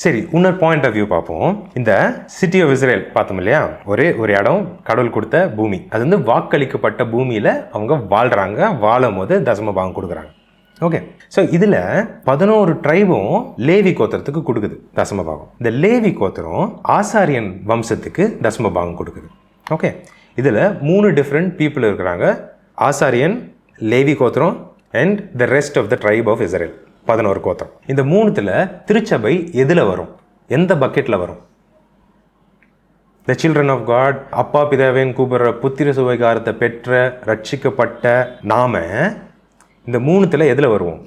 சரி, இன்னொரு point of view பார்ப்போம். இந்த சிட்டி ஆஃப் இஸ்ரேல் பார்த்தோம் இல்லையா, ஒரே ஒரு இடம், கடவுள் கொடுத்த பூமி. அது வந்து வாக்களிக்கப்பட்ட பூமியில் அவங்க வாழ்கிறாங்க. வாழும் போது தசம பாகம் கொடுக்குறாங்க. ஓகே, ஸோ இதில் 11 ட்ரைபும் லேவி கோத்திரத்துக்கு கொடுக்குது தசம பாகம். இந்த லேவி கோத்திரம் ஆசாரியன் வம்சத்துக்கு தசம பாகம் கொடுக்குது. ஓகே, இதில் 3 டிஃப்ரெண்ட் பீப்புள் இருக்கிறாங்க. ஆசாரியன், லேவி கோத்திரம் and the rest of the tribe of Israel, 11 கோத்திரம். இந்த 3த்தில் திருச்சபை எதில் வரும், எந்த பக்கெட்டில் வரும்? த சில்ட்ரன் ஆஃப் காட், அப்பா பிதாவேன் கூப்பிடுற புத்திர சுவைகாரத்தை பெற்ற ரட்சிக்கப்பட்ட நாம இந்த 3த்தில் எதில் வருவோம்?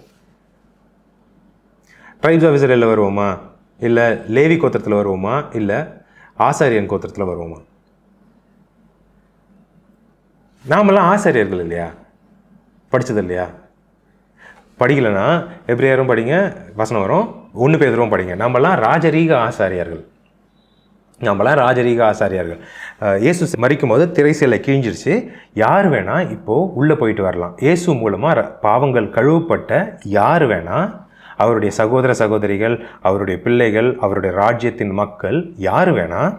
ட்ரைப்ஸ் ஆஃப் இஸ்ரேலில் வருவோமா, இல்லை லேவி கோத்திரத்தில் வருவோமா, இல்லை ஆசாரியன் கோத்திரத்தில் வருவோமா? நாமெல்லாம் ஆசாரியர்கள் இல்லையா, படித்தது இல்லையா? படிக்கலைன்னா எப்ரேயரும் படிங்க, வசனம் வரும். 1 பேதுருவும் படிங்க. நம்மலாம் ராஜரீக ஆசாரியர்கள். இயேசு மரிக்கும் போது திரைசீலை கிழிஞ்சிருச்சு. யார் வேணால் இப்போது உள்ளே போயிட்டு வரலாம். இயேசு மூலமாக பாவங்கள் கழுவப்பட்ட யார் வேணால், அவருடைய சகோதர சகோதரிகள், அவருடைய பிள்ளைகள், அவருடைய ராஜ்யத்தின் மக்கள் யார் வேணால்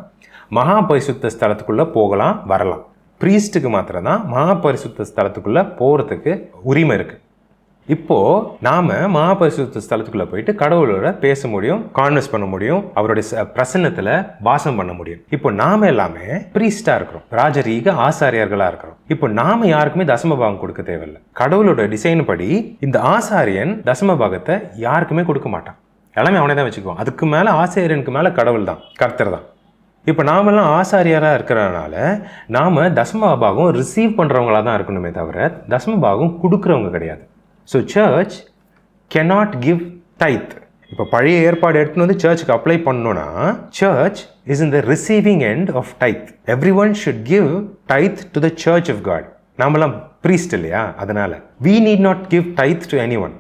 மகா பரிசுத்த ஸ்தலத்துக்குள்ளே போகலாம், வரலாம். ப்ரீஸ்ட்டுக்கு மாத்திரம்தான் மகா பரிசுத்த ஸ்தலத்துக்குள்ளே போகிறதுக்கு உரிமை இருக்குது. இப்போது நாம் மகா பரிசுத்த ஸ்தலத்துக்குள்ளே போயிட்டு கடவுளோட பேச முடியும், கான்வர்ஸ் பண்ண முடியும், அவருடைய பிரசன்னத்தில் வாசம் பண்ண முடியும். இப்போ நாம் எல்லாமே ப்ரீஸ்டாக இருக்கிறோம், ராஜரீக ஆசாரியர்களாக இருக்கிறோம். இப்போ நாம் யாருக்குமே தசம பாகம் கொடுக்க தேவையில்லை. கடவுளோட டிசைன் படி இந்த ஆசாரியன் தசம பாகத்தை யாருக்குமே கொடுக்க மாட்டான். எல்லாமே அவனே தான் வச்சுக்குவான். அதுக்கு மேலே ஆசாரியனுக்கு மேலே கடவுள் தான், கர்த்தர் தான். இப்போ நாமெல்லாம் ஆசாரியராக இருக்கிறதுனால நாம் தசம பாகம் ரிசீவ் பண்ணுறவங்களாக தான் இருக்கணுமே தவிர தசம பாகம் கொடுக்குறவங்க கிடையாது. So church cannot give tithe. இப்போ பழைய ஏற்பாடு எடுத்துன்னு வந்து சர்ச்சுக்கு அப்ளை பண்ணோன்னா, church is in the receiving end of tithe. Everyone should give tithe to the church of God. நாமெல்லாம் ப்ரீஸ்ட் இல்லையா, அதனால் we need not give tithe to anyone.